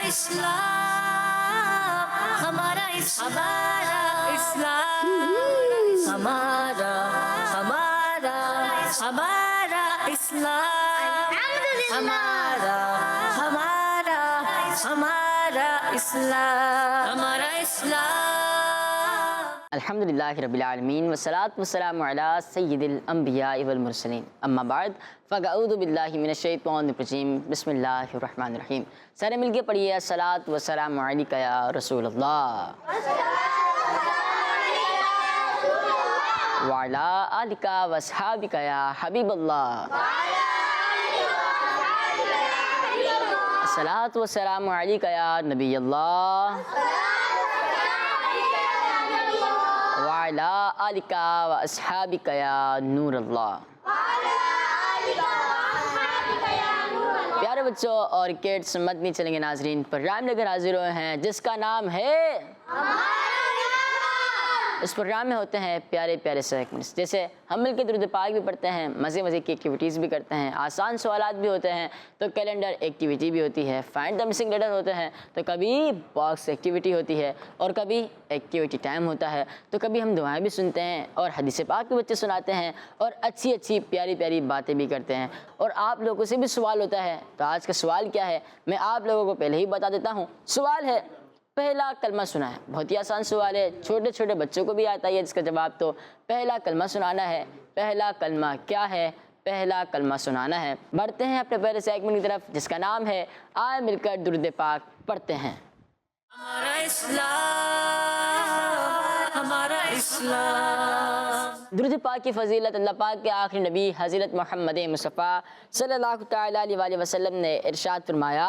اسلام ہمارا اسلام ہمارا ہمارا اسلام ہمارا اسلام ہمارا اسلام۔ الحمدللہ رب العالمین والصلاة والسلام علی سید الانبیاء والمرسلین، اما بعد فاعوذ باللہ من الشیطان الرجیم، بسم اللہ الرحمن الرحیم۔ سارے مل کے پڑھیے الصلاۃ والسلام علیک یا رسول اللہ وعلی آلک واصحابک یا حبیب اللہ، الصلاۃ والسلام علیک یا نبی اللہ وعلی آلک واصحابک یا نور اللہ۔ پیارے بچوں اور کڈس، مدنی چلیں گے ناظرین، پروگرام لے کر حاضر ہوئے ہیں جس کا نام ہے اس پروگرام میں ہوتے ہیں پیارے پیارے سیگمنٹس، جیسے ہم مل کے درود پاک بھی پڑھتے ہیں، مزے مزے کی ایکٹیویٹیز بھی کرتے ہیں، آسان سوالات بھی ہوتے ہیں، تو کیلنڈر ایکٹیویٹی بھی ہوتی ہے، فائنڈ دا مسنگ لیٹر ہوتے ہیں، تو کبھی باکس ایکٹیویٹی ہوتی ہے اور کبھی ایکٹیویٹی ٹائم ہوتا ہے، تو کبھی ہم دعائیں بھی سنتے ہیں اور حدیث پاک کے بچے سناتے ہیں اور اچھی اچھی پیاری پیاری باتیں بھی کرتے ہیں، اور آپ لوگوں سے بھی سوال ہوتا ہے۔ تو آج کا سوال کیا ہے میں آپ لوگوں کو پہلے ہی بتا دیتا ہوں۔ سوال ہے پہلا کلمہ سنا ہے، بہت ہی آسان سوال ہے، چھوٹے چھوٹے بچوں کو بھی آتا ہے جس کا جواب تو پہلا کلمہ سنانا ہے۔ پہلا کلمہ کیا ہے؟ پہلا کلمہ سنانا ہے۔ بڑھتے ہیں اپنے پہلے سیگمنٹ کی طرف جس کا نام ہے آئے مل کر درود پاک پڑھتے ہیں۔ ہمارا اسلام ہمارا اسلام۔ درود پاک کی فضیلت اللہ پاک کے آخری نبی حضرت محمد مصطفیٰ صلی اللہ تعالیٰ علیہ وسلم نے ارشاد فرمایا،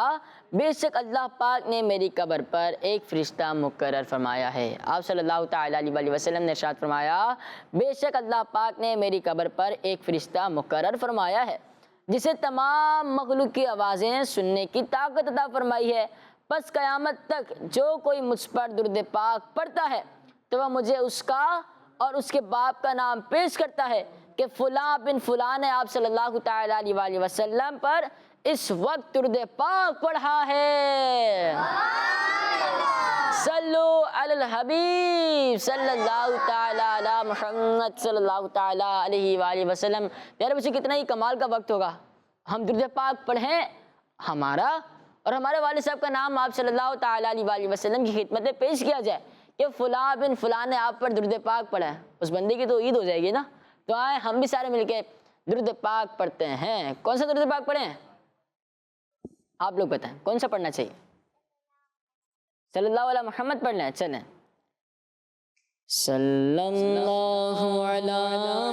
بے شک اللہ پاک نے میری قبر پر ایک فرشتہ مقرر فرمایا ہے۔ آپ صلی اللہ تعالیٰ علیہ وسلم نے ارشاد فرمایا، بے شک اللہ پاک نے میری قبر پر ایک فرشتہ مقرر فرمایا ہے جسے تمام مخلوق کی آوازیں سننے کی طاقت عطا فرمائی ہے، پس قیامت تک جو کوئی مجھ پر درود پاک پڑھتا ہے تو وہ مجھے اس کا اور اس کے باپ کا نام پیش کرتا ہے کہ فلاں بن فلاں نے آپ صلی اللہ تعالیٰ علیہ وسلم پر اس وقت درود پاک پڑھا ہے۔ صلو علی الحبیب صلی اللہ تعالیٰ علی محمد صلی اللہ تعالیٰ علیہ وآلہ وسلم۔ پیارے بچے، کتنا ہی کمال کا وقت ہوگا، ہم درود پاک پڑھیں، ہمارا اور ہمارے والد صاحب کا نام آپ صلی اللہ تعالیٰ علیہ وسلم کی خدمت میں پیش کیا جائے کہ فلاں بن فلاں نے آپ پر درود پاک پڑھا ہے، اس بندے کی تو عید ہو جائے گی نا۔ تو آئے ہم بھی سارے مل کے درود پاک پڑھتے ہیں۔ کون سا درود پاک پڑھیں؟ آپ لوگ بتائیں کون سا پڑھنا چاہیے؟ صلی اللہ علیہ محمد پڑھنا ہے، چلیں۔ صلی اللہ علی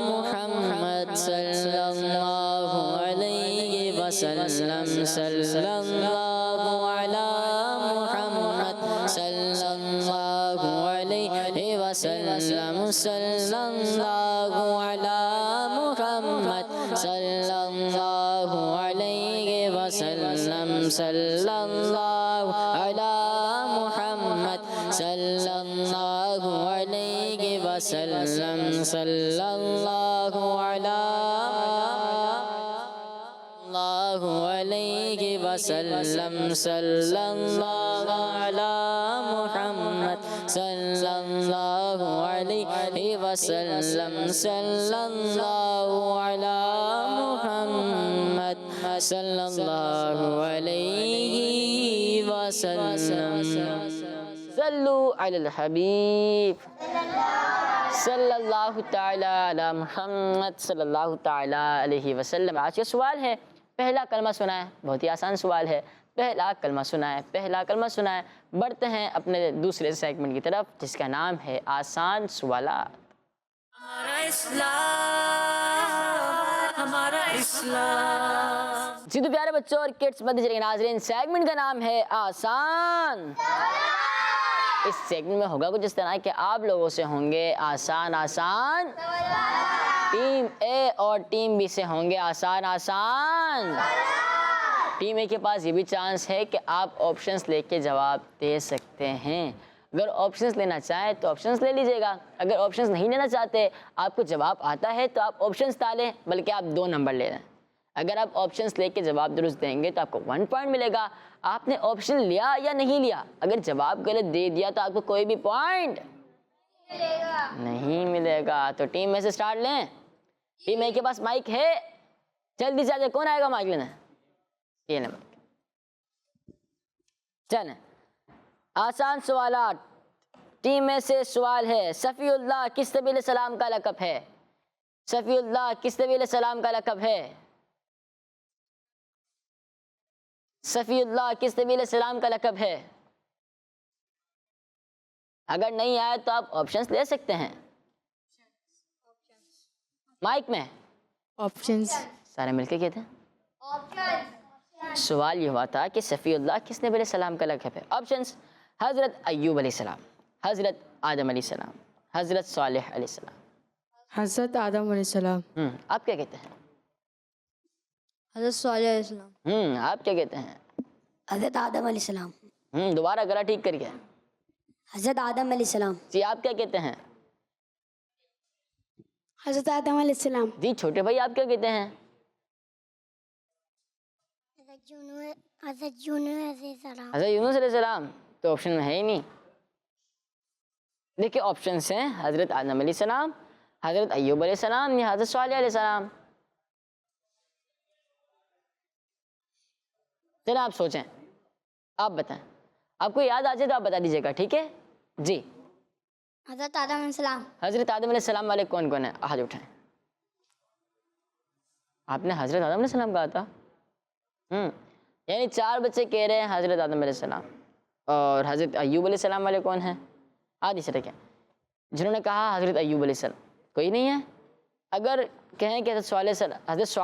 محمد صلی اللہ علیہ وسلم، صلی اللہ علی محمد صلی اللہ علیہ وسلم، صلی اللہ علی محمد صلی اللہ علیہ وسلم، صلی اللہ علی محمد صلی اللہ علیہ وسلم، صلی اللہ علی وسلم، صلی اللہ علی محمد صلی اللہ علیہ وسلم، صلی اللہ علی محمد صلی اللہ علیہ وسلم۔ صلو علی الحبیب صلی اللہ تعالیٰ علی محمد صلی اللہ تعالیٰ علیہ وسلم۔ آج کا سوال ہے پہلا کلمہ سنا ہے، بہت ہی آسان سوال ہے، پہلا کلمہ سنا ہے، پہلا کلمہ سنا ہے۔ بڑھتے ہیں اپنے دوسرے سیگمنٹ کی طرف جس کا نام ہے آسان سوالات۔ ہمارا اسلام ہمارا اسلام۔ جی تو پیارے بچوں اور کڈس مدنی چلیں گے ناظرین، سیگمنٹ کا نام ہے آسان۔ اس سیگمنٹ میں ہوگا کچھ اس طرح کہ آپ لوگوں سے ہوں گے آسان آسان، ٹیم اے اور ٹیم بی سے ہوں گے آسان آسان۔ ٹیم اے کے پاس یہ بھی چانس ہے کہ آپ آپشنز لے کے جواب دے سکتے ہیں، اگر آپشنز لینا چاہیں تو آپشنز لے لیجئے گا، اگر آپشنز نہیں لینا چاہتے، آپ کو جواب آتا ہے تو آپ آپشنز ڈالیں، بلکہ آپ 2 نمبر لے لیں۔ اگر آپ آپشنس لے کے جواب درست دیں گے تو آپ کو 1 پوائنٹ ملے گا. آپ نے آپشن لیا یا نہیں لیا؟ اگر جواب غلط دے دیا تو آپ کو کوئی بھی پوائنٹ نہیں ملے گا. تو ٹیم میں سے سٹارٹ لیں. ٹیم اے کے پاس مائک ہے؟ جلدی سے آجائے. کون آئے گا مائک لینا؟ یہ لیں مائک. چلیں آسان سوالات. ٹیم میں سے سوال ہے صفی اللہ کس نبی علیہ السلام کا لقب ہے؟ صفی اللہ کس نبی علیہ السلام کا لقب ہے؟ صفی اللہ کس نبی علیہ السلام کا لقب ہے؟ اگر نہیں آئے تو آپ آپشنز لے سکتے ہیں. مائک میں آپشنز. سارے مل کے کہتے ہیں. سوال یہ ہوا تھا کہ صفی اللہ کس نبی علیہ السلام کا لقب ہے. آپشنز: حضرت ایوب علیہ السلام، حضرت آدم علیہ السلام، حضرت صالح علیہ السلام. حضرت آدم علیہ السلام. آپ کیا کہتے ہیں؟ حضرت صالح علیہ السلام. آپ کیا کہتے ہیں؟ حضرت آدم علیہ السلام. دوبارہ گلا ٹھیک کر کے. حضرت آدم علیہ السلام. جی آپ کیا کہتے ہیں؟ حضرت آدم علیہ السلام. جی چھوٹے بھائی آپ کیا کہتے ہیں؟ حضرت یونس علیہ السلام. حضرت یونس علیہ السلام. تو آپشن میں ہے ہی نہیں. دیکھیں آپشنس ہیں حضرت آدم علیہ السلام، حضرت ایوب علیہ السلام یا حضرت صالح علیہ السلام. چلیں آپ سوچیں، آپ بتائیں. آپ کو یاد آ جائے تو آپ بتا دیجیے گا. ٹھیک ہے جی. حضرت آدم علیہ السلام. حضرت آدم علیہ السلام والے کون کون ہیں؟ ہاتھ اٹھائیں. آپ نے حضرت آدم علیہ السلام کہا تھا. یعنی 4 بچے کہہ رہے ہیں حضرت آدم علیہ السلام. اور حضرت ایوب علیہ السلام والے کون ہیں؟ آدھی سے رکھیں. جنہوں نے کہا حضرت ایوب علیہ السلام کوئی نہیں ہے. اگر کہیں کہ حضرت صالح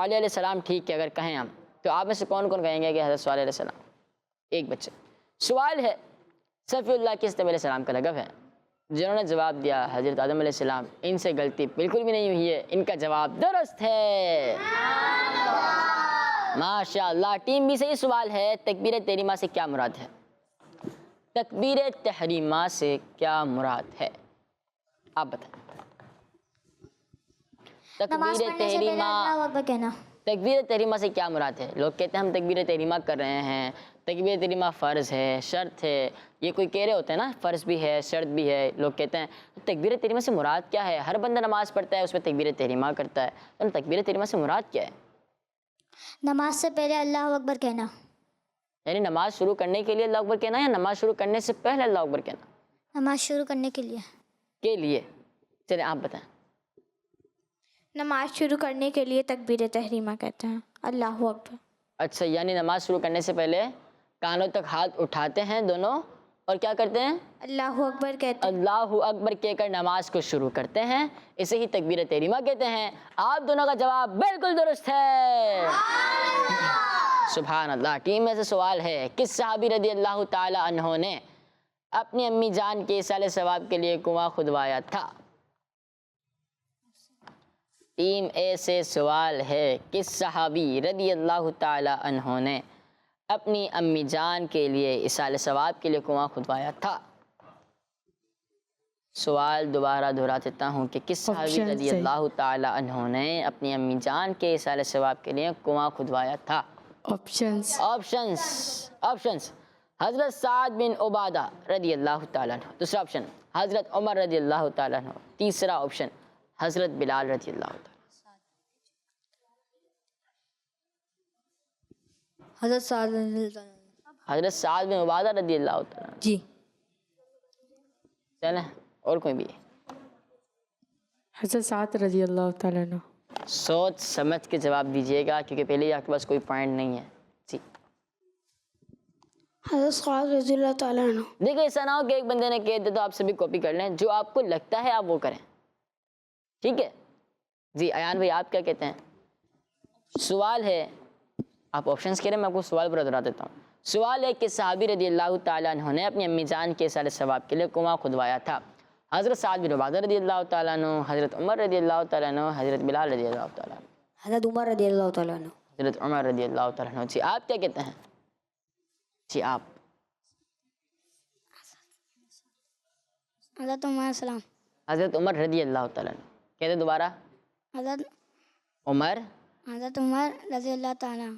علیہ السلام ٹھیک ہے اگر کہیں ہم، تو آپ میں سے کون کون کہیں گے کہ حضرت صالح علیہ السلام؟ ایک بچے. سوال ہے صفی اللہ کس نبی علیہ السلام کا لقب ہے؟ جنہوں نے جواب دیا حضرت آدم علیہ السلام، ان سے غلطی بالکل بھی نہیں ہوئی ہے. ان کا جواب درست ہے. ماشاء اللہ. ٹیم بھی صحیح. سوال ہے تکبیر تحریمہ سے کیا مراد ہے؟ تکبیر تحریمہ سے کیا مراد ہے؟ آپ بتائیں. تکبیر تحریمہ، تکبیر تحریمہ سے کیا مراد ہے؟ لوگ کہتے ہیں ہم تکبیر تحریمہ کر رہے ہیں، تکبیر تحریمہ فرض ہے، شرط ہے. یہ کوئی کہہ رہے ہوتے ہیں نا فرض بھی ہے شرط بھی ہے. لوگ کہتے ہیں تکبیر تحریمہ سے مراد کیا ہے؟ ہر بندہ نماز پڑھتا ہے اس میں تکبیر تحریمہ کرتا ہے، تو تکبیر تحریمہ سے مراد کیا ہے؟ نماز سے پہلے اللہ اکبر کہنا. یعنی نماز شروع کرنے کے لیے اللہ اکبر کہنا یا نماز شروع کرنے سے پہلے اللہ اکبر کہنا؟ نماز شروع کرنے کے لیے. کے لیے. چلیں آپ بتائیں. نماز شروع کرنے کے لیے تکبیر تحریمہ کہتے ہیں اللہ اکبر. اچھا، یعنی نماز شروع کرنے سے پہلے کانوں تک ہاتھ اٹھاتے ہیں دونوں اور کیا کرتے ہیں؟ اللہ اکبر کہتے ہیں. اللہ اکبر کہہ کر نماز کو شروع کرتے ہیں. اسے ہی تکبیر تحریمہ کہتے ہیں. آپ دونوں کا جواب بالکل درست ہے. سبحان اللہ. ٹیم میں سے سوال ہے کس صحابی رضی اللہ تعالی عنہ نے اپنی امی جان کے ایصال ثواب کے لیے کنواں کھدوایا تھا؟ ٹیم اے سے سوال ہے کس صحابی رضی اللہ تعالی عنہ نے اپنی امی جان کے لیے ایصال ثواب کے لیے کنواں کھدوایا تھا؟ سوال دوبارہ دہرا دیتا ہوں کہ کس صحابی رضی اللہ تعالی عنہ نے اپنی امی جان کے ایصال ثواب کے لیے کنواں کھدوایا تھا؟ آپشنز. آپشنز: حضرت سعد بن عبادہ رضی اللہ تعالیٰ عنہ. دوسرا آپشن حضرت عمر رضی اللہ تعالیٰ عنہ. تیسرا آپشن حضرت بلال رضی اللہ تعالیٰ. حضرت سعد. حضرت سعد بن عبادہ رضی اللہ تعالیٰ عنہ. جی. چلیں اور کوئی بھی. حضرت سعد رضی اللہ تعالیٰ عنہ. سوچ سمجھ کے جواب دیجیے گا کیونکہ پہلے ہی آپ کے پاس کوئی پوائنٹ نہیں ہے. جی. حضرت سعد رضی اللہ تعالیٰ عنہ. دیکھیں ایسا نہ ہو کہ ایک بندے نے کہہ دیا تو آپ سبھی کاپی کر لیں. جو آپ کو لگتا ہے آپ وہ کریں. ٹھیک ہے جی. ایان بھائی آپ کیا کہتے ہیں؟ سوال ہے، آپ آپشنز کہہ رہے ہیں، میں آپ کو سوال پر دہرا دیتا ہوں. سوال ہے کہ صحابی رضی اللہ تعالیٰ عنہ نے اپنی امی جان کے ایصال ثواب کے لیے کنواں کھدوایا تھا؟ حضرت سعد بن عبادہ رضی اللہ تعالیٰ عنہ، حضرت عمر رضی اللہ تعالیٰ عنہ، حضرت بلال رضی اللہ تعالیٰ عنہ. حضرت عمر رضی اللہ تعالیٰ عنہ. حضرت عمر رضی اللہ تعالیٰ عنہ. جی آپ کیا کہتے ہیں؟ جی آپ. حضرت عمر السلام. حضرت عمر رضی اللہ تعالیٰ عنہ. کہتے دوبارہ. حضرت عمر حضرت عمر رضی اللہ تعالیٰ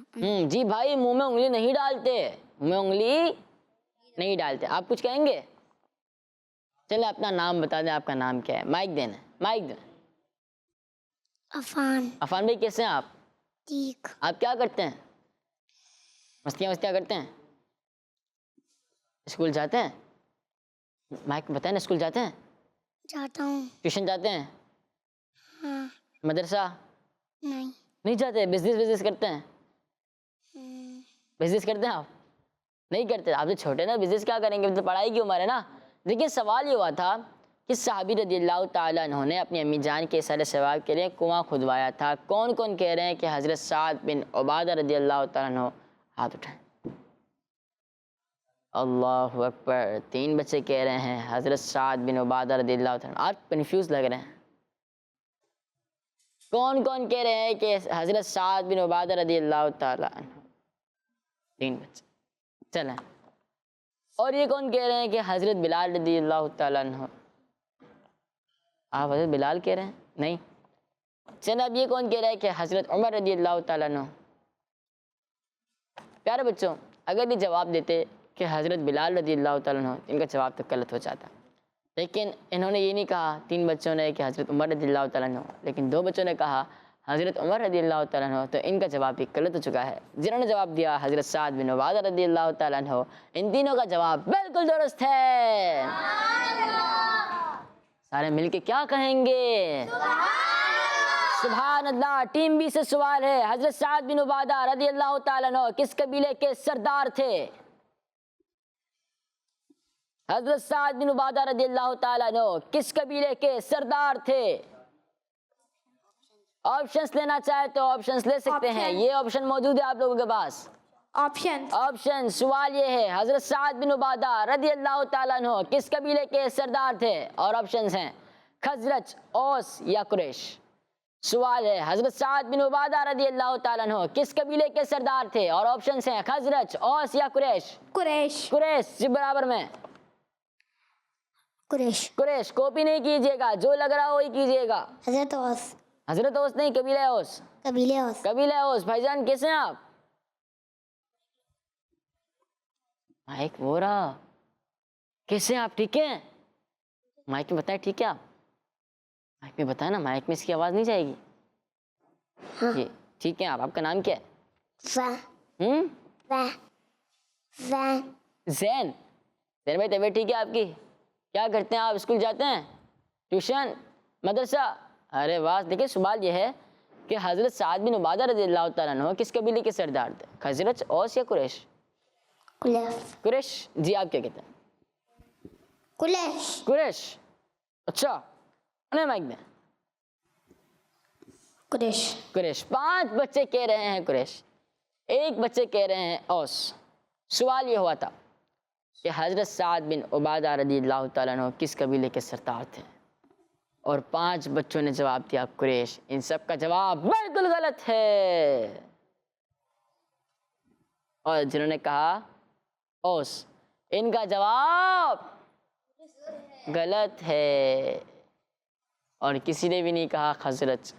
جی بھائی، منہ میں انگلی نہیں ڈالتے، منہ میں انگلی نہیں ڈالتے۔ آپ کچھ کہیں گے؟ چلے اپنا نام بتا دیں، آپ کا نام کیا ہے؟ مائک دینا، مائک دینا۔ عفان عفان بھائی کیسے ہیں آپ؟ ٹھیک آپ کیا کرتے ہیں؟ مستیاں کرتے ہیں؟ اسکول جاتے ہیں؟ مائک بتائیں نا، اسکول جاتے ہیں؟ جاتا ہوں ٹیوشن جاتے ہیں؟ ہاں مدرسہ نہیں نہیں جاتے؟ بزنس کرتے ہیں؟ بزنس کرتے ہیں آپ؟ نہیں کرتے؟ آپ تو چھوٹے نا، بزنس کیا کریں گے؟ تو پڑھائی کی عمر ہے نا۔ دیکھیے سوال یہ ہوا تھا کہ صحابی رضی اللہ تعالیٰ عنہ نے اپنی امی جان کے اثر ثواب کے لیے کنواں کھدوایا تھا۔ کون کون کہہ رہے ہیں کہ حضرت سعد بن عبادہ رضی اللہ تعالیٰ عنہ؟ ہاتھ اٹھائیں۔ اللہ اکبر، 3 بچے کہہ رہے ہیں حضرت سعد بن عبادہ رضی اللہ تعالیٰ عنہ۔ آپ کنفیوز لگ رہے ہیں۔ کون کون کہہ رہے ہیں کہ حضرت سعد بن عبادہ رضی اللہ تعالیٰ عنہ؟ 3 بچے، چلیں۔ اور یہ کون کہہ رہے ہیں کہ حضرت بلال رضی اللہ تعالیٰ عنہ؟ آپ حضرت بلال کہہ رہے ہیں؟ نہیں۔ چلیں، اب یہ کون کہہ رہا ہے کہ حضرت عمر رضی اللہ تعالیٰ عنہ؟ پیارے بچوں، اگر یہ جواب دیتے کہ حضرت بلال رضی اللہ تعالیٰ عنہ، ان کا جواب تو غلط ہو جاتا، لیکن انہوں نے یہ نہیں کہا 3 بچوں نے کہ حضرت عمر رضی اللہ تعالیٰ عنہ، لیکن 2 بچوں نے کہا حضرت عمر رضی اللہ تعالیٰ عنہ، تو ان کا جواب بھی غلط ہو چکا ہے۔ جنہوں نے جواب دیا حضرت سعد بن عبادہ رضی اللہ تعالیٰ عنہ، ان تینوں کا جواب بالکل درست ہے۔ سارے مل کے کیا کہیں گے؟ سبحان اللہ۔ ٹیم بی سے سوال ہے، حضرت سعد بن عبادہ رضی اللہ تعالیٰ عنہ کس قبیلے کے سردار تھے؟ حضرت سعد بن عبادہ رضی اللہ تعالیٰ عنہ کس قبیلے کے سردار تھے؟ آپشنز لینا چاہے تو آپشنز لے سکتے ہیں، یہ آپشن موجود ہے آپ لوگوں کے پاس۔ آپشن سوال یہ ہے، حضرت سعد بن عبادہ رضی اللہ تعالیٰ عنہ کس قبیلے کے سردار تھے؟ اور آپشنز ہیں خزرج، اوس یا قریش۔ سوال ہے، حضرت سعد بن عبادہ رضی اللہ تعالیٰ عنہ کس قبیلے کے سردار تھے؟ اور آپشنز ہیں خزرج، اوس یا قریش۔ قریش جی، برابر میں قریش۔ کاپی نہیں کیجیے گا، جو لگ رہا وہی کیجیے گا۔ حضرت اوس حضرت اوس نہیں، قبیلہ اوس۔ قبیلہ اوس قبیلہ اوس۔ بھائی جان کیسے ہیں آپ؟ مائک وہ رہا، کیسے ہیں آپ؟ ٹھیک ہے؟ مائک میں بتائیں ٹھیک ہے آپ؟ مائک میں بتائیں نا، مائک میں اس کی آواز نہیں جائے گی۔ یہ ٹھیک ہے آپ کا نام کیا ہے؟ زین۔ زین بھائی طبیعت ٹھیک ہے آپ کی؟ کیا کرتے ہیں آپ؟ اسکول جاتے ہیں؟ ٹیوشن؟ مدرسہ؟ ارے واہ۔ دیکھیں سوال یہ ہے کہ حضرت سعد بن عبادہ رضی اللہ تعالیٰ عنہ کس قبیلے کے سردار تھے؟ خزرج، اوس یا قریش؟ قریش۔ جی آپ کیا کہتے ہیں؟ قریش۔ اچھا، انہیں مائک دیں۔ قریش۔ 5 بچے کہہ رہے ہیں قریش، 1 بچے کہہ رہے ہیں اوس۔ سوال یہ ہوا تھا کہ حضرت سعد بن عبادہ رضی اللہ تعالیٰ عنہ کس قبیلے کے سردار تھے؟ اور 5 بچوں نے جواب دیا قریش۔ ان سب کا جواب بالکل غلط ہے۔ اور جنہوں نے کہا اوس، ان کا جواب غلط ہے۔ اور کسی نے بھی نہیں کہا خزرج۔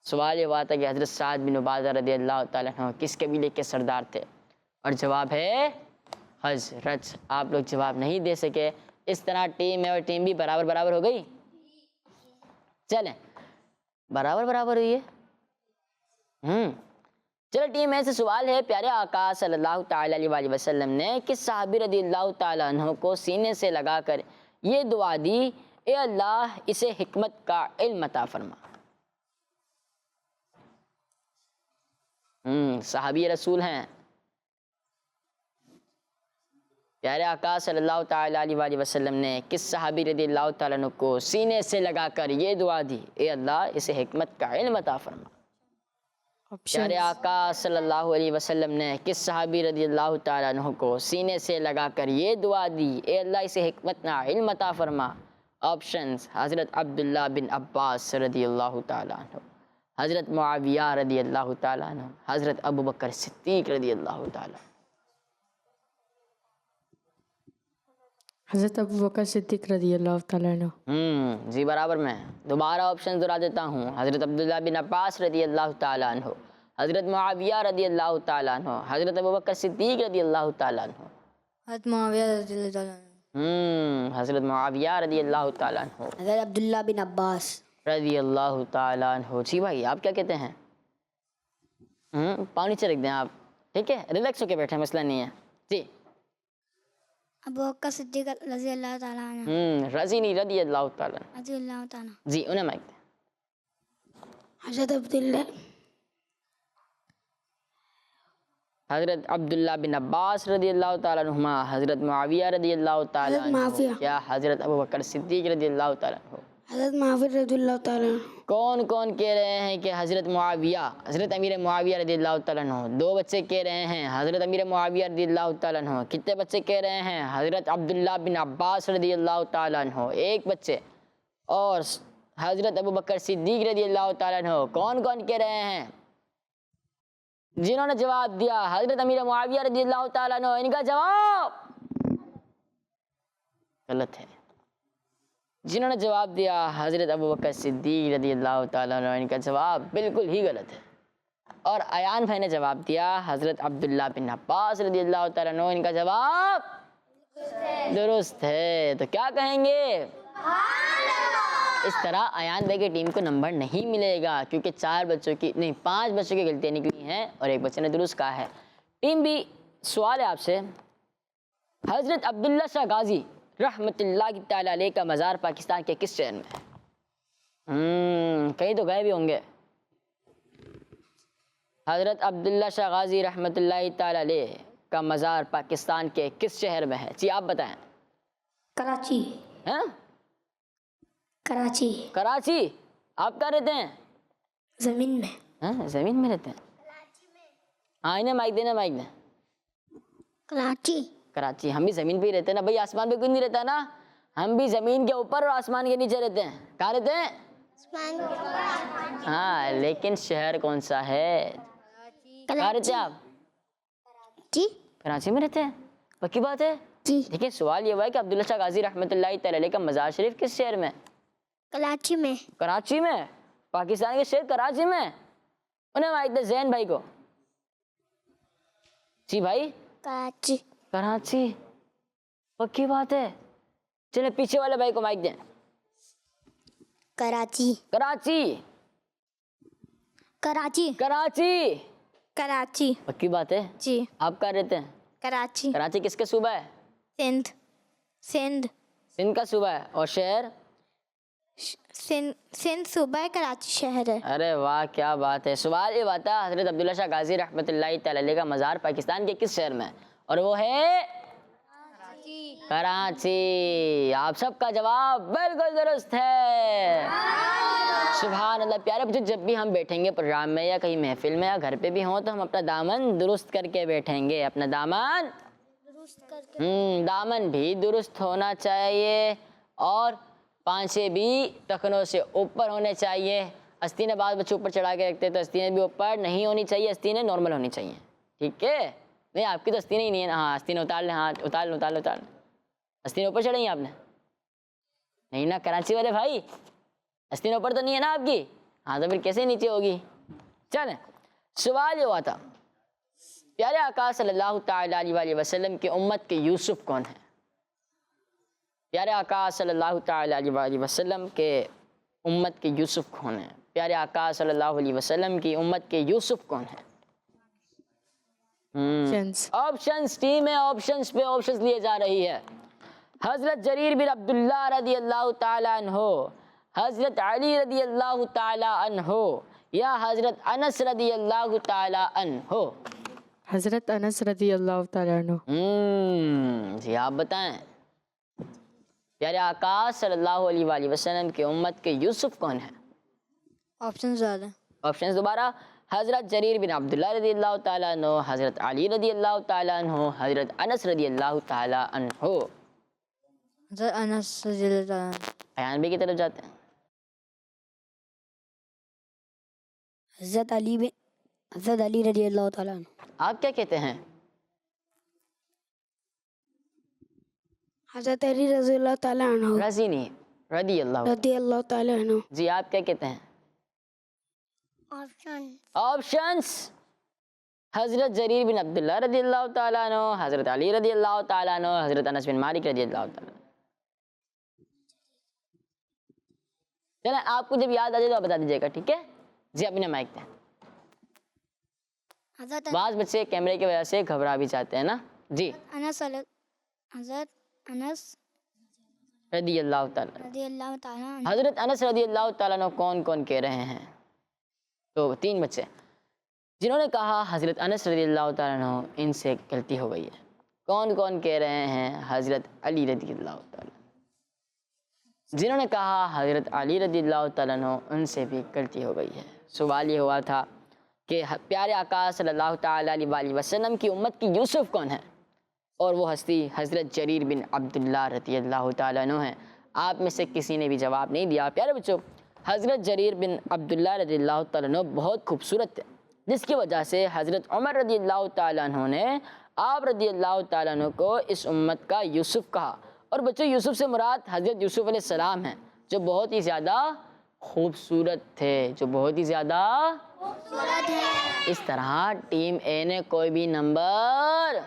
سوال یہ ہوا تھا کہ حضرت سعد بن عبادہ رضی اللہ تعالیٰ عنہ کس قبیلے کے سردار تھے؟ اور جواب ہے خزرج۔ آپ لوگ جواب نہیں دے سکے، اس طرح ٹیم ہے اور ٹیم بھی برابر ہو گئی۔ چلیں، برابر ہوئی ہے۔ چلو ٹیم میں سے سوال ہے، پیارے آقا صلی اللہ تعالیٰ علیہ وآلہ وسلم نے کس صحابی رضی اللہ تعالیٰ عنہ کو سینے سے لگا کر یہ دعا دی، اے اللہ اسے حکمت کا علم عطا فرما؟ صحابی رسول ہیں، پیارے آقا صلی اللہ تعالیٰ علیہ وآلہ وسلم نے کس صحابی رضی اللہ تعالیٰ عنہ کو سینے سے لگا کر یہ دعا دی، اے اللہ اسے حکمت کا علم عطا فرما؟ پیارے آقا صلی اللہ علیہ وسلم نے کس صحابی رضی اللہ تعالیٰ عنہ کو سینے سے لگا کر یہ دعا دی، اے اللہ اسے حکمت کا علم عطا فرما؟ آپشنز حضرت عبداللہ بن عباس رضی اللہ تعالیٰ عنہ، حضرت معاویہ رضی اللہ تعالیٰ عنہ، حضرت ابوبکر صدیق رضی اللہ تعالیٰ عنہ۔ حضرت ابو بکر صدیق رضی اللہ تعالیٰ عنہ. جی برابر میں دوبارہ آپشن دہرا دیتا ہوں. حضرت عبداللہ بن عباس رضی اللہ تعالیٰ عنہ، حضرت معاویہ رضی اللہ تعالیٰ عنہ، حضرت ابوبکر صدیق رضی اللہ تعالیٰ عنہ. حضرت معاویہ رضی اللہ تعالیٰ عنہ. حضرت معاویہ رضی اللہ تعالیٰ عنہ حضرت عبداللہ بن عباس رضی اللہ تعالیٰ عنہ. جی بھائی آپ کیا کہتے ہیں؟ پاؤں نیچے رکھ دیں آپ، ٹھیک ہے، ریلیکس ہو کے بیٹھیں، مسئلہ نہیں ہے. جی ابو بکر صدیق رضی اللہ تعالیٰ عنہ. رضی نہیں، رضی اللہ تعالیٰ عنہ. رضی اللہ تعالیٰ. جی انہیں مائک دیں. حضرت عبداللہ حضرت عبداللہ بن عباس رضی اللہ تعالیٰ عنہما، حضرت معاویہ رضی اللہ تعالیٰ عنہ، یا حضرت ابوبکر صدیق رضی اللہ تعالیٰ عنہ. حضرت معاویہ رضی اللہ تعالیٰ عنہ. کون کون کہہ رہے ہیں کہ حضرت معاویہ، حضرت امیر معاویہ رضی اللہ تعالیٰ عنہ؟ 2 بچے کہہ رہے ہیں حضرت امیر معاویہ رضی اللہ تعالیٰ عنہ. کتنے بچے کہہ رہے ہیں؟ حضرت عبداللہ بن عباس رضی اللہ تعالیٰ عنہ 1 بچے، اور حضرت ابوبکر صدیق رضی اللہ تعالیٰ عنہ. کون کون کہہ رہے ہیں؟ جنہوں نے جواب دیا حضرت امیر معاویہ رضی اللہ تعالیٰ عنہ، ان کا جواب غلط ہے. جنہوں نے جواب دیا حضرت ابوبکر صدیق رضی اللہ تعالیٰ عنہ، ان کا جواب بالکل ہی غلط ہے. اور ایان بھائی نے جواب دیا حضرت عبداللہ بن عباس رضی اللہ تعالیٰ عنہ، ان کا جواب درست ہے. تو کیا کہیں گے؟ اس طرح ایان بھائی کی ٹیم کو نمبر نہیں ملے گا، کیونکہ 5 بچوں کی غلطیاں نکلی ہیں اور 1 بچے نے درست کہا ہے. ٹیم بھی سوال ہے آپ سے، حضرت عبداللہ شاہ غازی رحمت اللہ تعالیٰ علیہ کا مزار پاکستان کے کس شہر میں ہے؟ کہیں تو گئے بھی ہوں گے. حضرت عبداللہ شاہ غازی رحمت اللہ تعالیٰ علیہ کا مزار پاکستان کے کس شہر میں ہے؟ جی آپ بتائیں. کراچی. ہاں کراچی. کراچی. آپ کہاں رہتے ہیں؟ زمین میں. ہاں زمین میں رہتے ہیں. ہاں انہیں مائک دینا، مائک دیں. کراچی. کراچی. ہم بھی زمین پہ ہی رہتے ہیں نا بھائی، آسمان پہ کوئی نہیں رہتا نا. ہم بھی زمین کے اوپر اور آسمان کے نیچے رہتے ہیں. کہاں رہتے ہیں؟ ہاں لیکن شہر کون سا ہے؟ کہاں رہتے ہیں آپ؟ جی کراچی میں رہتے ہیں. پکی بات ہے. جی دیکھیں سوال یہ ہوا ہے کہ عبداللہ شاہ غازی رحمۃ اللہ تعالی علیہ کا مزار شریف کس شہر میں؟ کراچی میں. کراچی میں. پاکستان کے شہر کراچی میں. انہیں مائک دے زین بھائی کو. جی بھائی کراچی. کراچی. پکی بات ہے. چلے پیچھے والے بھائی کو مائک دیں. کراچی. کراچی. کراچی. کراچی. کراچی. پکی بات ہے. جی آپ کہاں رہتے ہیں؟ کراچی. کراچی کس کا صوبہ ہے؟ سندھ. سندھ. سندھ کا صوبہ ہے. اور شہر؟ سندھ صوبہ ہے، کراچی شہر ہے. ارے واہ کیا بات ہے. سوال یہ بات ہے حضرت عبداللہ شاہ غازی رحمۃ اللہ تعالی علیہ کا مزار پاکستان کے کس شہر میں ہے؟ اور وہ ہے کراچی. آپ سب کا جواب بالکل درست ہے. سبحان اللہ. پیارے بچے، جب بھی ہم بیٹھیں گے پروگرام میں یا کہیں محفل میں یا گھر پہ بھی ہوں تو ہم اپنا دامن درست کر کے بیٹھیں گے. اپنا دامن دامن بھی درست ہونا چاہیے، اور پانچے بھی ٹخنوں سے اوپر ہونے چاہیے. استینیں بعض بچے اوپر چڑھا کے رکھتے ہیں تو استینیں بھی اوپر نہیں ہونی چاہیے، استینیں نارمل ہونی چاہیے. ٹھیک ہے؟ نہیں آپ کی تو استینیں ہی نہیں ہے. ہاں استینیں اتار لیں. ہاں اتار لیں، اتار لیں، اتار لیں. استینیں اوپر چڑھیں آپ نے؟ نہیں نا کراچی والے بھائی، استینیں اوپر تو نہیں ہے نا آپ کی. ہاں تو پھر کیسے نیچے ہوگی؟ چلیں سوال یہ ہوا تھا، پیارے آقا صلی اللہ تعالیٰ علیہ وسلم کی امت کے یوسف کون ہیں؟ پیارے آقا صلی اللہ تعالیٰ علیہ وسلم کے امت کے یوسف کون ہیں؟ پیارے آقا صلی اللہ علیہ وسلم کی امت کے یوسف کون ہیں؟ آپشنز ٹیم ہے، آپشنز پہ آپشنز لیے جا رہی ہے. حضرت جریر بن عبداللہ رضی اللہ تعالیٰ عنہ، حضرت علی رضی اللہ تعالیٰ عنہ، یا حضرت انس رضی اللہ تعالیٰ عنہ؟ حضرت انس رضی اللہ تعالیٰ عنہ. جی آپ بتائیں. پیارے آقا صلی اللہ علیہ وآلہ وسلم کی امت کے یوسف کون ہیں؟ آپشن زیادہ. آپشنز دوبارہ، حضرت جریر بن عبداللہ رضی اللہ تعالیٰ عنہ، حضرت علی رضی اللہ تعالیٰ عنہ، حضرت انس رضی اللہ تعالیٰ عنہ. حضرت انس رضی اللہ تعالیٰ عنہ. ایان بھی کی طرف جاتے ہیں. حضرت علی رضی اللہ تعالیٰ عنہ. آپ کیا کہتے ہیں؟ حضرت علی رضی اللہ تعالیٰ عنہ. رضی نہیں, رضی اللہ. رضی اللہ تعالیٰ عنہ. جی آپ کیا کہتے ہیں؟ آپشنز: حضرت جریر بن عبداللہ رضی اللہ تعالیٰ عنہ, حضرت علی رضی اللہ تعالیٰ عنہ, حضرت انس بن مالک رضی اللہ تعالیٰ عنہ. چلیں آپ کو جب یاد آ جائے تو آپ بتا دیجیے گا, ٹھیک ہے جی. اپنے مائک دیں. حضرت بعض بچے کیمرے کی وجہ سے گھبرا بھی جاتے ہیں نا. جی حضرت انس رضی اللہ تعالیٰ. رضی اللہ تعالیٰ عنہ. حضرت انس رضی اللہ تعالیٰ عنہ کون کون کہہ رہے ہیں؟ تو 3 بچے جنہوں نے کہا حضرت انس رضی اللہ تعالیٰ عنہ ان سے غلطی ہو گئی ہے. کون کون کہہ رہے ہیں؟ حضرت علی رضی اللہ تعالیٰ. جنہوں نے کہا حضرت علی رضی اللہ تعالیٰ عنہ ان سے بھی غلطی ہو گئی ہے. سوال یہ ہوا تھا کہ پیارے آقا صلی اللہ تعالیٰ علیہ وآلہ وسلم کی امت کی یوسف کون ہے؟ اور وہ ہستی حضرت جریر بن عبداللہ رضی اللہ تعالیٰ عنہ ہیں. آپ میں سے کسی نے بھی جواب نہیں دیا. پیارے بچوں, حضرت جریر بن عبداللہ رضی اللہ تعالیٰ عنہ بہت خوبصورت تھے, جس کی وجہ سے حضرت عمر رضی اللہ تعالیٰ عنہ نے آپ رضی اللہ تعالیٰ عنہ کو اس امت کا یوسف کہا. اور بچوں یوسف سے مراد حضرت یوسف علیہ السلام ہیں, جو بہت ہی زیادہ خوبصورت تھے, جو بہت ہی زیادہ خوبصورت ہیں. اس طرح ٹیم اے نے کوئی بھی نمبر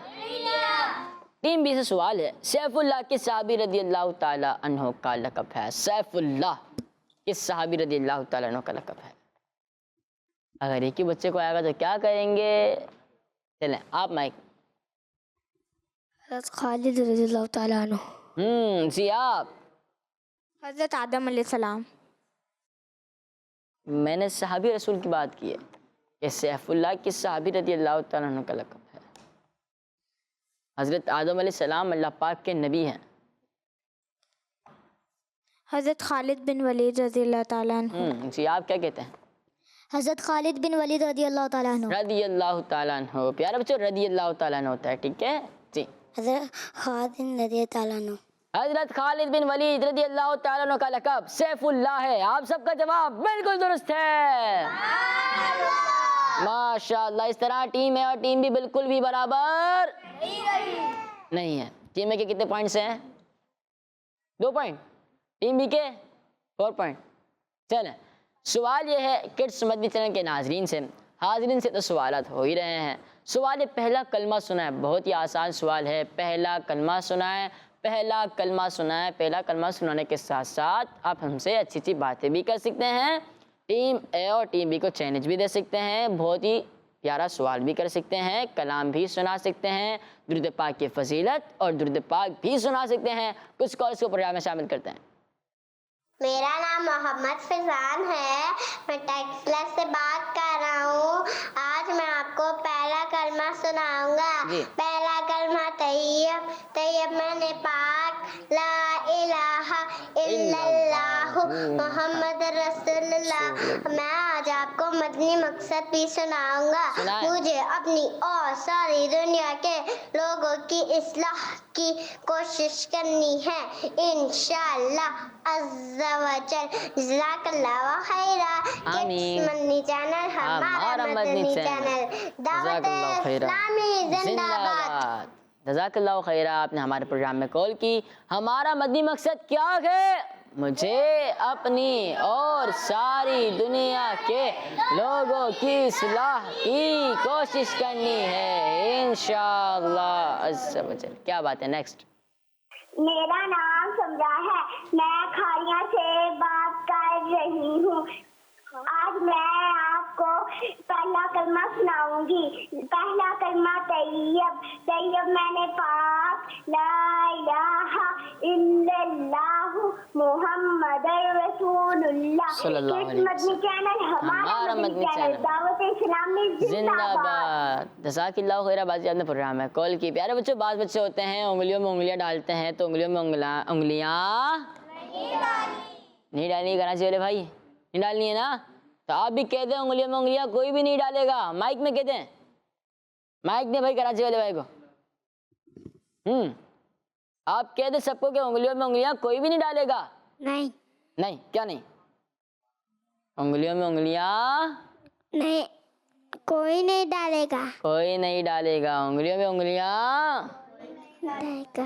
ٹیم بی سے سوال ہے. سیف اللہ کس صحابی رضی اللہ تعالیٰ عنہ کا لقب ہے؟ سیف اللہ کس صحابی رضی اللہ تعالیٰ عنہ کا لقب ہے؟ اگر ایک ہی بچے کو آئے گا تو کیا کریں گے؟ چلیں آپ مائک. حضرت خالد رضی اللہ تعالیٰ عنہ. جی آپ. حضرت آدم علیہ السلام. میں نے صحابی رسول کی بات کی ہے کہ سیف اللہ کس صحابی رضی اللہ تعالیٰ عنہ کا لقب ہے؟ حضرت آدم علیہ السلام اللہ پاک کے نبی ہیں. حضرت خالد بن ولید رضی اللہ تعالیٰ عنہ. جی آپ کیا کہتے ہیں؟ حضرت خالد بن ولید رضی اللہ تعالیٰ عنہ. رضی اللہ تعالیٰ عنہ. پیارے بچوں رضی اللہ تعالیٰ عنہ ہوتا ہے, ٹھیک ہے جی. حضرت خالد رضی اللہ تعالیٰ عنہ. حضرت خالد بن ولید رضی اللہ تعالیٰ عنہ کا لقب سیف اللہ ہے. آپ سب کا جواب بالکل درست ہے, ماشاءاللہ. اس طرح ٹیم اے اور ٹیم بی بالکل بھی برابر نہیں ہے. ٹیم اے کے کتنے پوائنٹس ہیں؟ 2 پوائنٹ. ٹیم بی کے 4 پوائنٹ. چلیں سوال یہ ہے کڈس مدنی چینل کے ناظرین سے. حاضرین سے تو سوالات ہو ہی رہے ہیں. سوال پہلا کلمہ سنا ہے, بہت ہی آسان سوال ہے. پہلا کلمہ سنا ہے, پہلا کلمہ سنا ہے. پہلا کلمہ سنانے کے ساتھ ساتھ آپ ہم سے اچھی اچھی باتیں بھی کر سکتے ہیں. ٹیم اے اور ٹیم بی کو چیلنج بھی دے سکتے ہیں, بہت ہی پیارا سوال بھی کر سکتے ہیں, کلام بھی سنا سکتے ہیں, درود پاک کی فضیلت اور درود پاک بھی سنا سکتے ہیں. کچھ کالس کو پروگرام میں شامل کرتے ہیں. میرا نام محمد فیضان ہے, میں ٹیکسلا سے بات کر رہا ہوں. آج میں آپ کو پہلا کلمہ سناؤں گا. پہلا کلمہ طیب. طیب میں نے پاک, لا الہ الا اللہ محمد رسول اللہ. میں آج آپ کو مدنی مقصد بھی سناؤں گا. مجھے اپنی اور ساری دنیا کے لوگوں کی اصلاح کی کوشش کرنی ہے انشاءاللہ عز و جل. جزاک اللہ خیرہ. کڈس مدنی چینل ہمارا مدنی چینل. دعوت اسلامی زندہ باد. جزاک اللہ خیرہ. آپ نے ہمارے پروگرام میں کال کی. ہمارا مدنی مقصد کیا ہے؟ مجھے اپنی اور ساری دنیا کے لوگوں کی اصلاح کی کوشش کرنی ہے انشاءاللہ عز و جل. کیا بات ہے؟ نیکسٹ. میرا نام سمرا ہے, میں کھاریاں سے بات کر رہی ہوں. آج میں آپ کو پہلا کلمہ سناؤں گی. پہلا کلمہ طیب. طیب میں نے پاک, لا الہ الا اللہ محمد رسول اللہ. صلی اللہ علیہ وسلم. مدنی چینل ہمارا مدنی چینل. دعوت اسلامی زندہ باد. جزاک اللہ خیرہ. بازی آپ نے پروگرام میں کال کی. پیارے بچوں, بعض بچے ہوتے ہیں انگلیوں میں انگلیاں ڈالتے ہیں, تو انگلیوں میں انگلیاں نہیں ڈالنی. کراچی والے بھائی نہیں ڈالنی ہے نا, تو آپ بھی کہتے ہیں انگلیوں میں انگلیاں کوئی بھی نہیں ڈالے گا. مائک میں کہتے ہیں, مائک نے بھائی کراچی والے بھائی کو. آپ کہہ دیں سب کو کہ انگلیوں میں انگلیاں کوئی بھی نہیں ڈالے گا. نہیں نہیں, کیا نہیں؟ انگلیوں میں انگلیاں نہیں, کوئی نہیں ڈالے گا. کوئی نہیں ڈالے گا. انگلیوں میں انگلیاں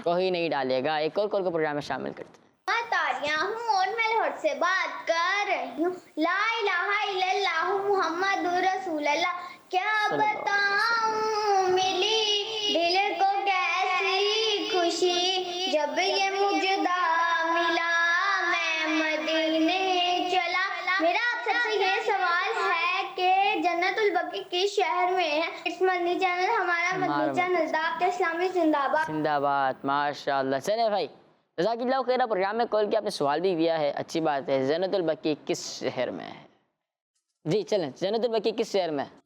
کوئی نہیں ڈالے گا. ایک اور کال کو پروگرام میں شامل کرتے ہیں. میں تاریہ ہوں اور میں لاہور سے بات کر رہی ہوں. لا الہ الا اللہ محمد رسول اللہ. کیا بتاؤں ملی دل کو کیسی خوشی جب یہ مجدہ ملا میں مدینے چلا. میرا آپ سب سے یہ سوال ہے کہ جنت البقیع کس شہر میں ہے؟ اس مدنی چینل ہمارا مدنی چینل دعوت اسلامی زندہ باد. زندہ باد. ماشاء اللہ. چلے بھائی جزاک اللہ خیر. پروگرام میں کال کیا آپ نے سوال بھی کیا ہے, اچھی بات ہے. جنت البقیع کس شہر میں ہے؟ جی چلیں, جنت البقیع کس شہر میں ہے؟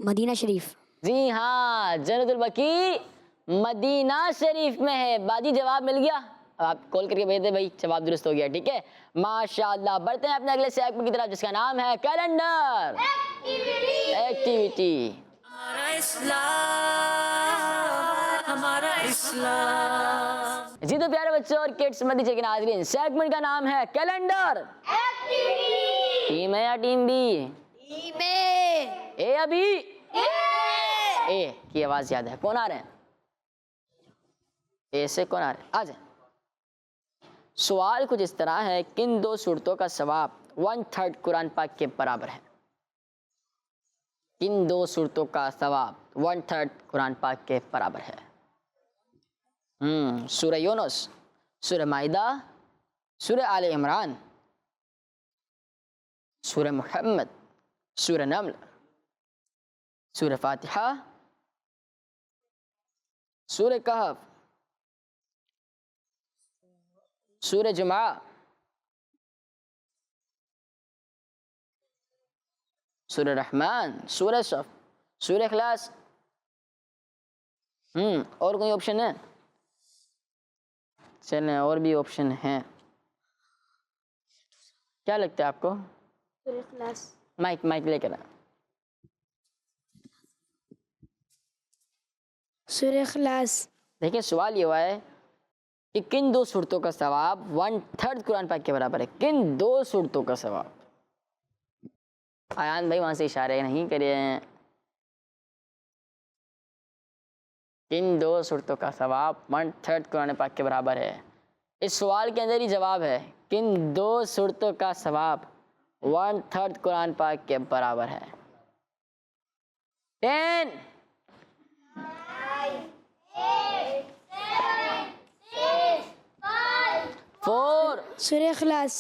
مدینہ شریف. جی ہاں, جنت البقیع مدینہ شریف میں ہے. باجی جواب مل گیا. اب آپ کال کر کے بھیج دیں بھائی, جواب درست ہو گیا. ٹھیک ہے ماشاء اللہ. بڑھتے ہیں اپنے اگلے سیگمنٹ کی طرف جس کا نام ہے کیلنڈر ایکٹیویٹی. ہمارا اسلام ہمارا اسلام. جی تو پیارے بچوں اور کڈس مدنی چینل کے ناظرین, سیگمنٹ کا نام ہے کیلنڈر ایکٹیویٹی. ٹیم اے یا ٹیم بی؟ ٹیم اے. اے یا بی؟ اے کی آواز یاد ہے. کون آ رہے ہیں اے سے؟ کون آ رہے ہیں؟ آ جائیں. سوال کچھ اس طرح ہے, کن دو صورتوں کا ثواب 1/3 قرآن پاک کے برابر ہے؟ کن دو صورتوں کا ثواب 1/3 قرآن پاک کے برابر ہے؟ سورہ یونس, سورہ مائدہ, سورہ آل عمران, سورہ محمد, سورہ نمل, سورہ فاتحہ, سورہ کہف, سورہ جمعہ, سورہ رحمان, سورہ صف, سورہ اخلاص. اور کوئی آپشن ہے؟ چلیں اور بھی آپشن ہیں. کیا لگتا ہے آپ کو؟ سورہ اخلاص. مائک لے کر. سورہ اخلاص. دیکھیں سوال یہ ہوا ہے کہ کن دو صورتوں کا ثواب 1/3 قرآن پاک کے برابر ہے؟ کن دو صورتوں کا ثواب؟ آیان بھائی وہاں سے اشارے نہیں کرے ہیں. کن دو صورتوں کا ثواب 1/3 قرآن پاک کے برابر ہے؟ اس سوال کے اندر ہی جواب ہے, کن دو صورتوں کا ثواب 1/3 قرآن پاک کے برابر ہے؟ 10 4. سورہ اخلاص.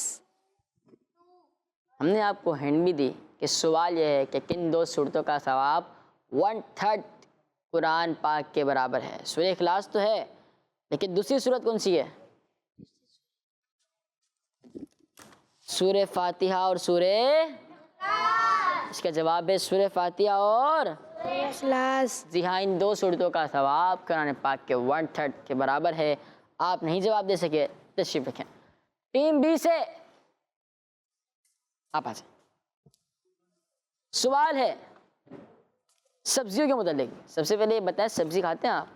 ہم نے آپ کو ہنٹ بھی دی کہ سوال یہ ہے کہ کن دو صورتوں کا ثواب 1/3 قرآن پاک کے برابر ہے. سورہ اخلاص تو ہے, لیکن دوسری صورت کون سی ہے؟ سورہ فاتحہ اور سورہ, اس کا جواب ہے سورہ فاتحہ اور اخلاص. جی ہاں, ان دو صورتوں کا ثواب قرآن پاک کے 1/3 کے برابر ہے. آپ نہیں جواب دے سکے, تشریف رکھیں. ٹیم بی سے آپ آ جائیں. سوال ہے سبزیوں کے متعلق. سب سے پہلے یہ بتائیں, سبزی کھاتے ہیں آپ؟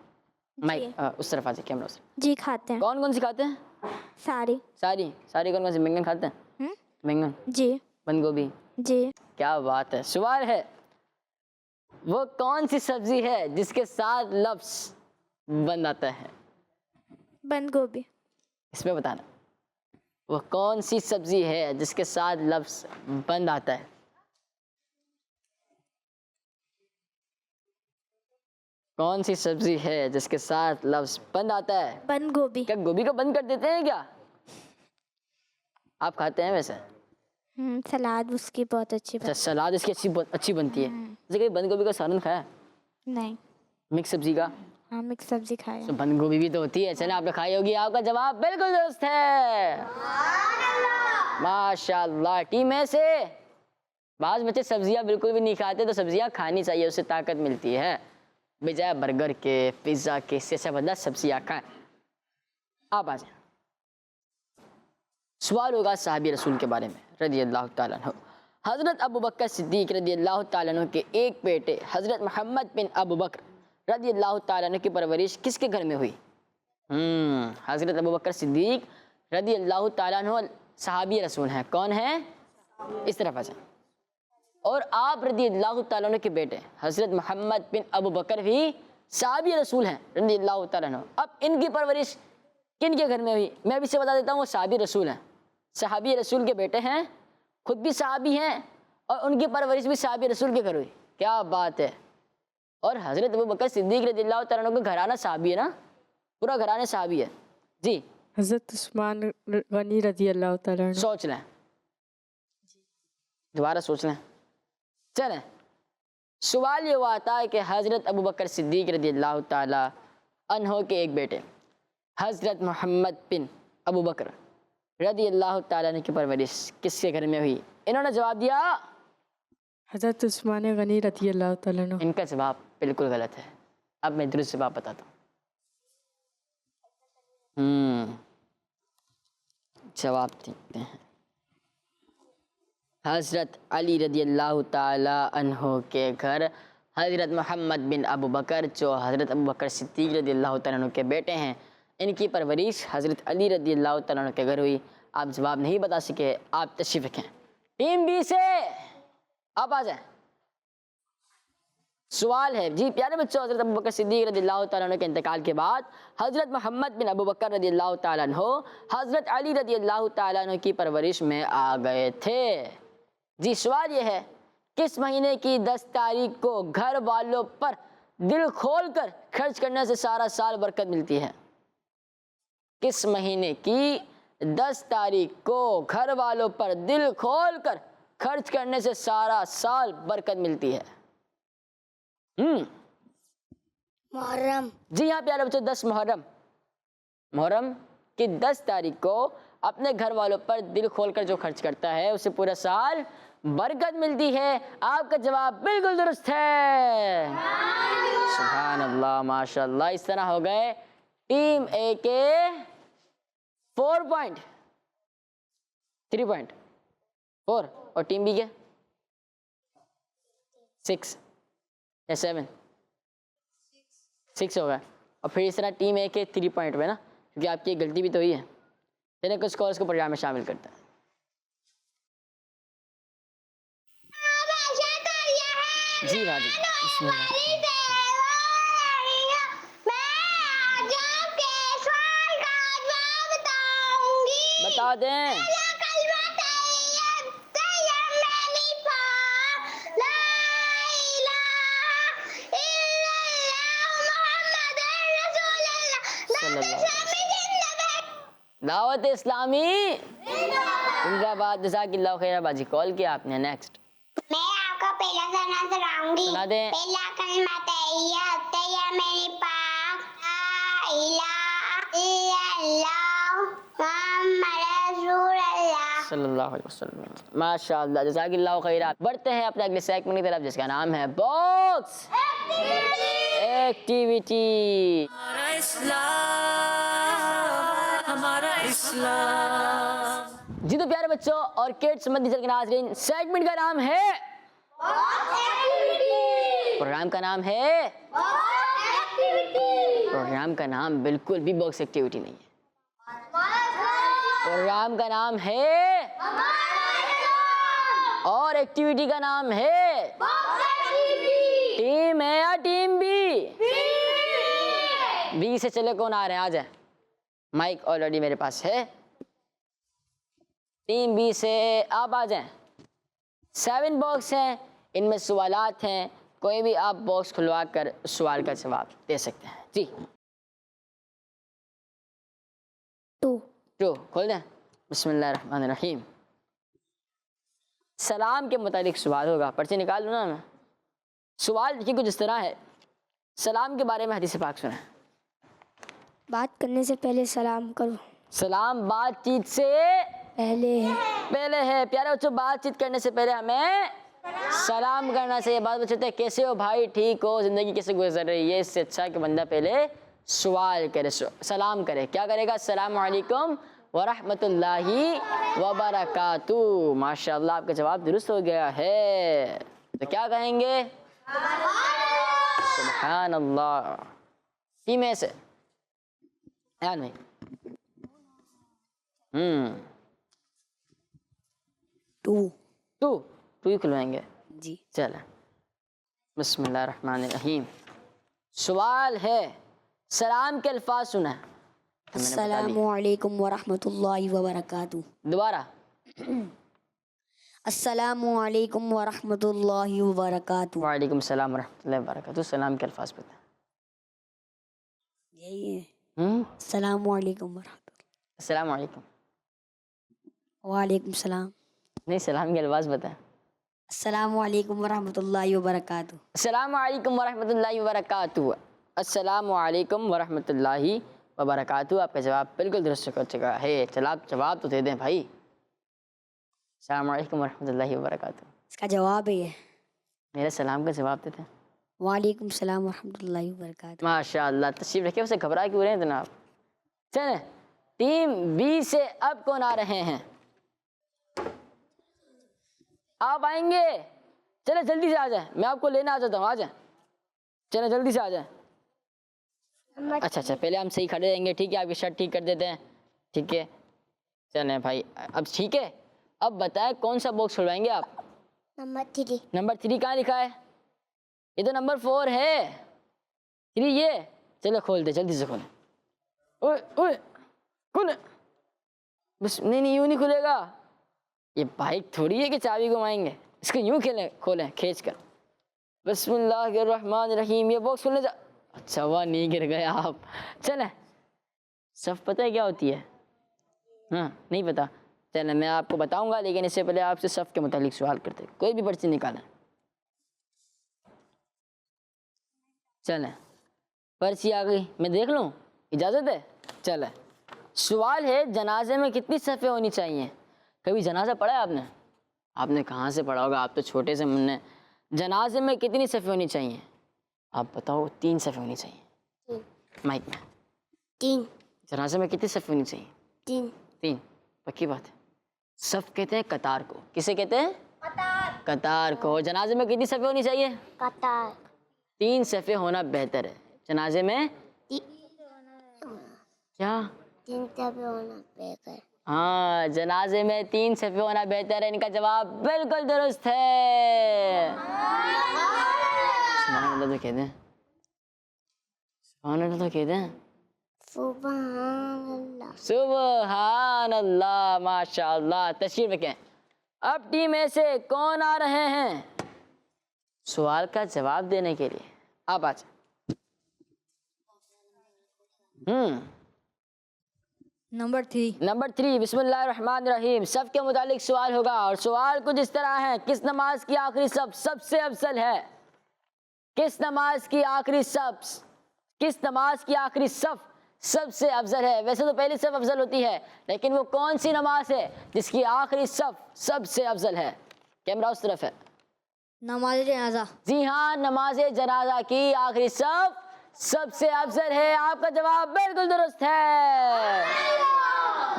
مائک اس طرف آ جائیں, کیمرہ اس طرف. جی کھاتے ہیں. کون کون سی کھاتے ہیں؟ ساری. ساری کون کون سی؟ بینگن کھاتے ہیں؟ بینگن, جی. بند گوبھی. جی. کیا بات ہے. سوال ہے وہ کون سی سبزی ہے جس کے ساتھ لفظ بند آتا ہے؟ بند گوبھی. اس میں بتانا وہ کون سی سبزی ہے جس کے ساتھ لفظ بند آتا ہے؟ کون سی سبزی ہے جس کے ساتھ لفظ بند آتا ہے؟ بند گوبھی. کیا گوبھی کو بند کر دیتے ہیں کیا؟ آپ کھاتے ہیں ویسے؟ سلاد اس کی بہت اچھی. اچھا, سلاد اس کی اچھی بنتی ہے. جیسے کہ بند گوبھی کا سالن کھایا ہے؟ نہیں. مکس سبزی کا؟ ہاں مکس سبزی کھایا. تو بند گوبھی بھی تو ہوتی ہے. چلیں آپ نے کھائی ہوگی. آپ کا جواب بالکل درست ہے. ماشاء اللہ. ٹیم اے سے بعض بچے سبزیاں بالکل بھی نہیں کھاتے, تو سبزیاں کھانی چاہیے, اس سے طاقت ملتی ہے. بجائے برگر کے, پیزا کے, اس سے اچھا بندہ سبزیاں کھائیں. آپ آ جائیں. سوال ہوگا صحابی رسول کے بارے میں رضی اللہ تعالیٰ عنہ. حضرت ابو بکر صدیق رضی اللہ تعالیٰ عنہ کے ایک بیٹے حضرت محمد بن ابو بکر رضی اللہ تعالیٰ عنہ کی پرورش کس کے گھر میں ہوئی؟ حضرت ابو بکر صدیق رضی اللہ تعالیٰ عنہ صحابی رسول ہیں. کون ہیں؟ اس طرف آ جائیں. اور آپ رضی اللہ تعالیٰ عنہ کے بیٹے حضرت محمد بن ابو بکر بھی صحابی رسول ہیں رضی اللہ تعالیٰ عنہ. اب ان کی پرورش کن کے گھر میں ہوئی؟ میں بھی سے بتا دیتا ہوں، وہ صحابی رسول ہیں، صحابی رسول کے بیٹے ہیں، خود بھی صحابی ہیں، اور ان کی پرورش بھی صحابی رسول کے گھر ہوئی. کیا بات ہے. اور حضرت ابوبکر صدیق رضی اللہ تعالیٰ عنہ کا گھرانہ صحابی ہے نا، پورا گھرانہ صحابی ہے. جی حضرت عثمان غنی رضی اللہ تعالیٰ عنہ. سوچ لیں، دوبارہ سوچ لیں. چلیں، سوال یہ ہوا تھا کہ حضرت ابوبکر صدیق رضی اللہ تعالیٰ عنہ کے ایک بیٹے حضرت محمد بن ابوبکر رضی اللہ تعالیٰ عنہ کی پرورش کس کے گھر میں ہوئی؟ انہوں نے جواب دیا حضرت عثمان غنی رضی اللہ تعالیٰ عنہ. ان کا جواب بالکل غلط ہے. اب میں درست جواب بتاتا ہوں. جواب دیکھتے ہیں. حضرت علی رضی اللہ تعالی عنہ کے گھر حضرت محمد بن ابو بکر جو حضرت ابو بکر صدیق رضی اللہ تعالیٰ عنہ کے بیٹے ہیں، ان کی پرورش حضرت علی رضی اللہ تعالیٰ عنہ کے گھر ہوئی. آپ جواب نہیں بتا سکے، آپ تشریف رکھیں. ٹیم بی سے آپ آ جائیں. سوال ہے جی پیارے بچوں، حضرت ابو بکر صدیق رضی اللہ تعالیٰ عنہ کے انتقال کے بعد حضرت محمد بن ابو بکر رضی اللہ تعالیٰ عنہ حضرت علی رضی اللہ تعالیٰ عنہ کی پرورش میں آ گئے تھے. جی سوال یہ ہے، کس مہینے کی 10 تاریخ کو گھر والوں پر دل کھول کر خرچ کرنے سے سارا سال برکت ملتی ہے؟ کس مہینے کی 10 تاریخ کو گھر والوں پر دل کھول کر خرچ کرنے سے سارا سال برکت ملتی ہے؟ محرم. جی ہاں پیارے بچوں، 10 محرم کی 10 تاریخ کو اپنے گھر والوں پر دل کھول کر جو خرچ کرتا ہے اسے پورا سال برکت ملتی ہے. آپ کا جواب بالکل درست ہے. سبحان اللہ، ماشاء اللہ. اس طرح ہو گئے ٹیم اے کے 4 پوائنٹ، 3 پوائنٹ 4، اور ٹیم بی کے 6 یا 7 6 ہوگا. اور پھر اس طرح ٹیم اے کے 3 پوائنٹ میں نا، کیونکہ آپ کی غلطی بھی تو ہوئی ہے. چلیں کچھ کالز کو پروگرام میں شامل کرتے ہیں. جی راجی بسم اللہ. بتا دیں. دعوت اسلامی زندہ باد. جزاک اللہ خیر. باجی کال کیا آپ نے. نیکسٹ میں آپ کو پہلا سنا سناؤں گی. سنا دیں. پہلا کلمہ تحیت، تحیہ میری پاک، لا الہ الا اللہ محمد رسول اللہ صلی اللہ علیہ وسلم. ماشاء اللہ، جزاک اللہ خیر. بڑھتے ہیں اپنے اگلے سیگمنٹ کی طرف جس کا نام ہے باکس ایکٹیویٹی. ہمارا اسلام، ہمارا اسلام. جی تو پیارے بچوں اور کڈس مدنی کے ناظرین، سیگمنٹ کا نام ہے، پروگرام کا نام ہے، پروگرام کا نام بالکل بھی باکس ایکٹیویٹی نہیں ہے. پروگرام کا نام ہے اور ایکٹیویٹی کا نام ہے. ٹیم اے یا ٹیم بی؟ بی سے چلے کون آ رہے ہیں؟ آ جائیں. مائک آلریڈی میرے پاس ہے. ٹیم بی سے آپ آ جائیں. 7 باکس ہیں، ان میں سوالات ہیں. کوئی بھی آپ باکس کھلوا کر سوال کا جواب دے سکتے ہیں. جی 2 کھول دیں. بسم اللہ الرحمن الرحیم. سلام کے متعلق سوال ہوگا. پرچے نکال لوں نا میں. سوال دیکھیے کچھ اس طرح ہے. سلام کے بارے میں حدیث پاک سنیں. بات کرنے سے پہلے سلام کرو. سلام بات چیت سے پہلے ہے. پیارے بچوں، بات چیت کرنے سے پہلے ہمیں سلام کرنا چاہیے. بات بچے کیسے ہو بھائی، ٹھیک ہو، زندگی کیسے گزر رہی ہے. اس سے اچھا کہ بندہ پہلے سوال کرے، سلام کرے. کیا کرے گا؟ السلام علیکم ورحمۃ اللہ وبرکاتہ. ماشاء اللہ، آپ کا جواب درست ہو گیا ہے. تو کیا کہیں گے؟ سبحان اللہ. ٹیم اے سے نہیں 2 ہی کھلوائیں گے. جی چلیں. بسم اللہ الرحمن الرحیم. سوال ہے، سلام کے الفاظ سنا ہے؟ السلام علیکم ورحمۃ اللہ وبرکاتہ. دوبارہ. السلام علیکم ورحمۃ اللہ وبرکاتہ. وعلیکم السلام ورحمۃ اللہ وبرکاتہ. سلام کے الفاظ بتائیں. یہی ہے. السلام علیکم ورحمۃ اللہ. السلام علیکم. وعلیکم السلام. نہیں، سلام کے الفاظ بتائیں. السلام علیکم ورحمۃ اللہ وبرکاتہ. السلام علیکم ورحمۃ اللہ وبرکاتہ. السلام علیکم ورحمۃ اللہ وبرکاتہ. آپ کا جواب بالکل درست ہو چکا ہے. چل آپ جواب تو دے دیں بھائی. السلام علیکم ورحمۃ اللہ وبرکاتہ. اس کا جواب ہے یہ. میرے سلام کا جواب دیتے ہیں. وعلیکم السلام ورحمۃ اللہ وبرکاتہ. ماشاء اللہ. تشریف رکھے، اسے گھبرا کیوں رہے ہیں جناب. چلیں، ٹیم بی سے اب کون آ رہے ہیں؟ آپ آئیں گے؟ چلیں جلدی سے آ جائیں، میں آپ کو لینا آ جاتا ہوں. آ جائیں، چلیں جلدی سے آ جائیں. اچھا پہلے ہم صحیح کھڑے رہیں گے. ٹھیک ہے، آپ کی شرٹ ٹھیک کر دیتے ہیں. ٹھیک ہے، چلیں بھائی. اب ٹھیک ہے، اب بتائیں کون سا باکس کھلوائیں گے آپ؟ نمبر 3. نمبر 3 کہاں لکھا ہے؟ یہ تو نمبر 4 ہے. 3 یہ. چلو کھول دے، جلدی سے کھولیں. اوئے کھولیں. بس نہیں یوں نہیں کھلے گا. یہ بائک تھوڑی ہے کہ چابی گھمائیں گے. اس کو یوں کھولیں کھینچ کر. بسم اللہ الرحمن الرحیم. یہ باکس کھلنے اچھا وہ نہیں گر گئے آپ. چلیں، صف پتہ ہے کیا ہوتی ہے؟ ہاں نہیں پتا. چلیں میں آپ کو بتاؤں گا، لیکن اس سے پہلے آپ سے صف کے متعلق سوال کرتے. کوئی بھی پرچی نکالیں. چلیں، پرچی آ گئی، میں دیکھ لوں؟ اجازت ہے؟ چلیں. سوال ہے، جنازے میں کتنی صفیں ہونی چاہیے؟ کبھی جنازہ پڑھا ہے آپ نے؟ آپ نے کہاں سے پڑھا ہوگا، آپ تو چھوٹے سے منع. جنازے میں کتنی صفیں ہونی چاہیے؟ آپ بتاؤ. 3 صفیں ہونی چاہیے. مائک میں 3. جنازے میں کتنی صفیں ہونی چاہیے؟ 3. پکی بات ہے. صف کہتے ہیں قطار کو. کسے کہتے ہیں؟ قطار کو. جنازے میں کتنی صفیں ہونی چاہیے؟ قطار. 3 صفیں ہونا بہتر ہے. جنازے میں کیا؟ 3 صفیں ہونا بہتر. ہاں، جنازے میں 3 صفیں ہونا بہتر ہے. ان کا جواب بالکل درست ہے. سبحان اللہ تو کہتے ہیں. سبحان اللہ تو کہتے ہیں. سبحان اللہ. سبحان اللہ. ماشاء اللہ. تشریف رکھیں. اب ٹیم اے سے کون آ رہے ہیں سوال کا جواب دینے کے لیے؟ آپ آ جائیں. نمبر 3. نمبر 3. بسم اللہ الرحمن الرحیم. صف کے متعلق سوال ہوگا اور سوال کچھ اس طرح ہے. کس نماز کی آخری صف سب سے افضل ہے؟ کس نماز کی آخری صف سب سے افضل ہے؟ ویسے تو پہلی صف افضل ہوتی ہے، لیکن وہ کون سی نماز ہے جس کی آخری صف سب سے افضل ہے؟ کیمرہ اس طرف ہے. نماز جنازہ. جی ہاں، نماز جنازہ کی آخری صف سب سے افضل ہے. آپ کا جواب بالکل درست ہے.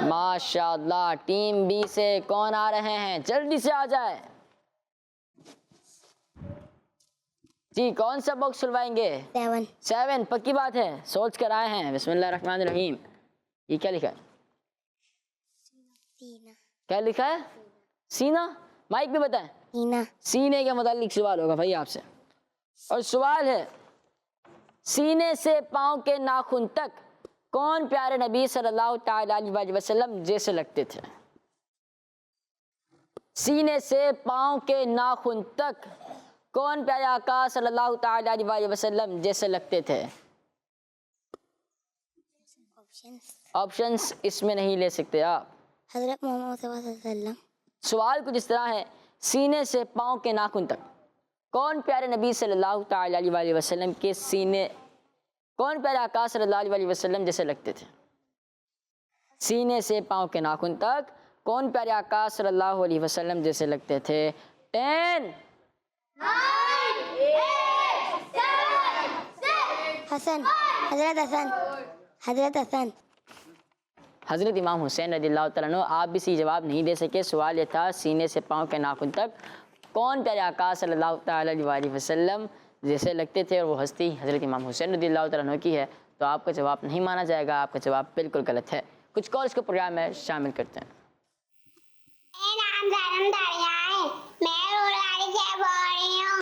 ماشاء اللہ. ٹیم بی سے کون آ رہے ہیں؟ جلدی سے آ جائے. جی کون سا باکس کھلوائیں گے؟ 7. پکی بات ہے، سوچ کر آئے ہیں. بسم اللہ الرحمن الرحیم. یہ کیا لکھا ہے؟ کیا لکھا ہے؟ سینہ. مائک بھی بتائیں. سینے کے متعلق سوال ہوگا بھائی آپ سے. اور سوال ہے، سینے سے پاؤں کے ناخن تک کون پیارے نبی صلی اللہ تعالی علیہ وسلم جیسے لگتے تھے؟ سینے سے پاؤں کے ناخن تک کون پیارے آقا صلی اللہ تعالی علیہ وسلم جیسے لگتے تھے؟ آپشنز اس میں نہیں لے سکتے آپ. حضرت محمد صلی اللہ علیہ وسلم. سوال کچھ اس طرح ہے، سینے سے پاؤں کے ناخن تک کون پیارے نبی صلی اللہ تعالی علیہ وسلم کے سینے، کون پیارے آقا صلی اللہ علیہ وسلم جیسے لگتے تھے؟ سینے سے پاؤں کے ناخن تک کون پیارے آقا صلی اللہ علیہ وسلم جیسے لگتے تھے؟ 10 حسن. حضرت حسن. حضرت امام حسین رضی اللہ تعالیٰ عنہ. آپ بھی صحیح جواب نہیں دے سکے. سوال یہ تھا، سینے سے پاؤں کے ناخن تک کون پیارے آقا صلی اللہ تعالیٰ علیہ وسلم جیسے لگتے تھے، اور وہ ہستی حضرت امام حسین رضی اللہ تعالیٰ عنہ کی ہے. تو آپ کا جواب نہیں مانا جائے گا. آپ کا جواب بالکل غلط ہے. کچھ کالز کو پروگرام میں شامل کرتے ہیں. میرا نام زینب دریا ہے. میں رول گاڑی سے بول رہی ہوں.